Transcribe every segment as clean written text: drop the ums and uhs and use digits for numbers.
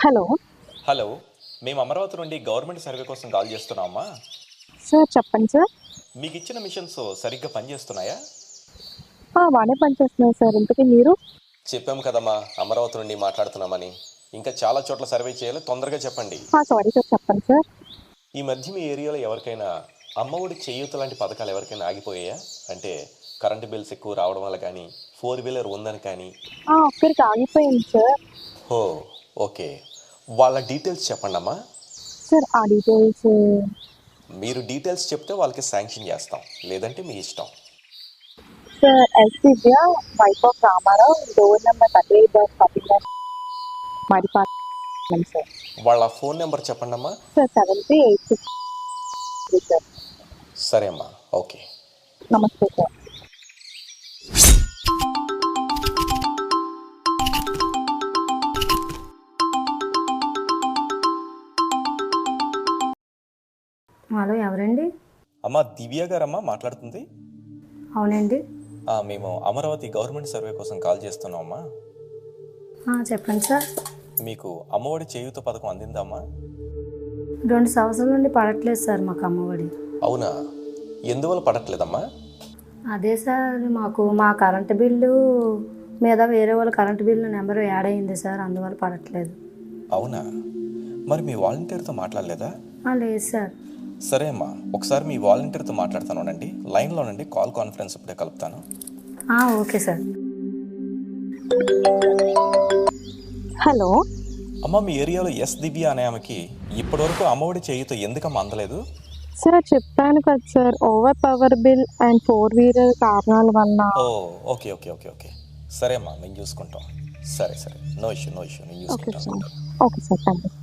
Hello hello, మేము అమరావతి నుండి government survey కోసం కాల్ చేస్తున్నామా. సార్ చెప్పండి సార్. మీకు ఇచ్చిన మిషన్స్ సరిగ్గా పనిచేస్తున్నాయా? బాగానే పనిచేస్తున్నాయి సార్. ఇంతకీ మీరు? చెప్పాము కదమ్మా, అమరావతి నుండి మాట్లాడుతున్నామని. ఇంకా చాలా చోట్ల సర్వే చేయాలి, తొందరగా చెప్పండి. సారీ సార్, చెప్పండి సార్. ఈ మధ్య మీ ఏరియాలో ఎవరికైనా అమ్మఒడి చేయూత లాంటి పథకాలు ఎవరికైనా ఆగిపోయాయా? అంటే కరెంటు బిల్స్ ఎక్కువ రావడం వల్ల కానీ, 4 వీలర్ ఉందని కానీ. ఒక్కరికి ఆగిపోయింది సార్. ఓ ఓకే, వాళ్ళ డీటెయిల్స్ చెప్పండి అమ్మా. సార్ ఆ డీటెయిల్స్ మీరు డీటెయిల్స్ చెప్తే వాళ్ళకి శాంక్షన్ చేస్తాం, లేదంటే మీ ఇష్టం. Sir S Divya, wife of Ramarao, door number 38-39 Maripalem sir. వాళ్ళ ఫోన్ నెంబర్ చెప్పండి అమ్మా. Sir 7386 sir. సరే అమ్మా, ఓకే. నమస్తే సార్. హలో, ఎవరండి? అమ్మా దివ్య గారమ్మా మాట్లాడుతుంది. అవునండి. మేము అమరావతి గవర్నమెంట్ సర్వే కోసం కాల్ చేస్తున్నామమ్మా. చెప్పండి సార్. మీకు అమ్మఒడి చేయూత పథకం అందిందమ్మా? 2 సంవత్సరాల నుండి పడట్లేదు సార్ మాకు అమ్మఒడి. అవునా, ఎందువల్ల పడట్లేదమ్మా? అదే సార్, మాకు మా కరెంటు బిల్లు మీద వేరే వాళ్ళ కరెంటు బిల్లు నెంబర్ యాడ్ అయింది సార్, అందువల్ల పడట్లేదు. అవునా, మరి మీ వాలంటీర్తో మాట్లాడలేదా? లేదు సార్. సరే అమ్మా, ఒకసారి మీ వాలంటీర్తో మాట్లాడతానండి. లైన్లోనండి, కాల్ కాన్ఫరెన్స్ ఇప్పుడే కలుపుతాను. Okay sir. హలో అమ్మ, మీ ఏరియాలో ఎస్ దివ్య అనే ఆమెకి ఇప్పటివరకు అమ్మఒడి చేయూత ఎందుకమ్మా అందలేదు? సార్ చెప్పాను కదా sir, over power bill and 4 wheeler కారణాల వల్ల. ఓకే ఓకే ఓకే ఓకే, సరే అమ్మా, మేము చూసుకుంటాం. సరే సరే, నో ఇష్యూ నేను చూసుకుంటాను. Okay sir, thank you.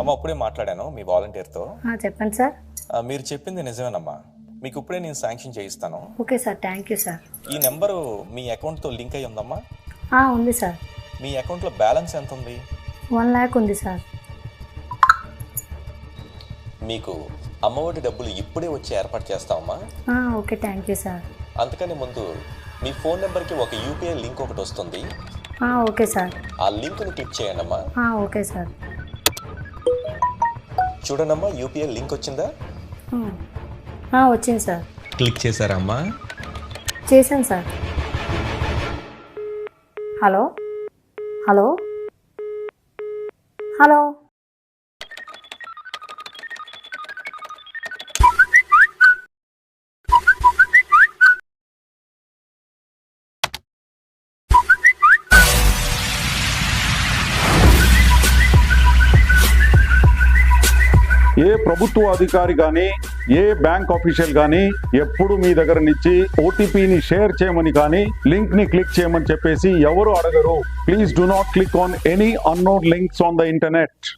అమ్మ, ఇప్పుడే మాట్లాడాను మీ వాలంటీర్తో. చెప్పండి సార్. మీరు చెప్పింది నిజమేనమ్మా, మీకు ఇప్పుడే నేను శాంక్షన్ చేయిస్తాను. Okay sir, thank you sir. ఈ నెంబరు మీ అకౌంట్తో లింక్ అయ్యి ఉందమ్మా? ఉంది సార్. మీ అకౌంట్లో బ్యాలెన్స్ ఎంత ఉంది? 1 lakh ఉంది సార్. మీకు అమ్మఒడి డబ్బులు ఇప్పుడే వచ్చి ఏర్పాటు చేస్తామమ్మా. Okay, thank you sir. అందుకని ముందు మీ ఫోన్ నెంబర్కి ఒక యూపీఐ లింక్ ఒకటి వస్తుంది. Okay sir. ఆ లింక్ని క్లిక్ చేయండి అమ్మా. Okay sir. చూడండమ్మా, యూపీఐ లింక్ వచ్చిందా? వచ్చింది సార్. క్లిక్ చేశారా అమ్మా? చేశాను సార్. హలో హలో హలో ఏ ప్రభుత్వ అధికారి కానీ, ఏ బ్యాంక్ ఆఫీషియల్ కానీ ఎప్పుడు మీ దగ్గర నుంచి ఓటీపీని షేర్ చేయమని కానీ, లింక్ ని క్లిక్ చేయమని చెప్పేసి ఎవరు అడగరు. Please do not click on any unknown links on the internet.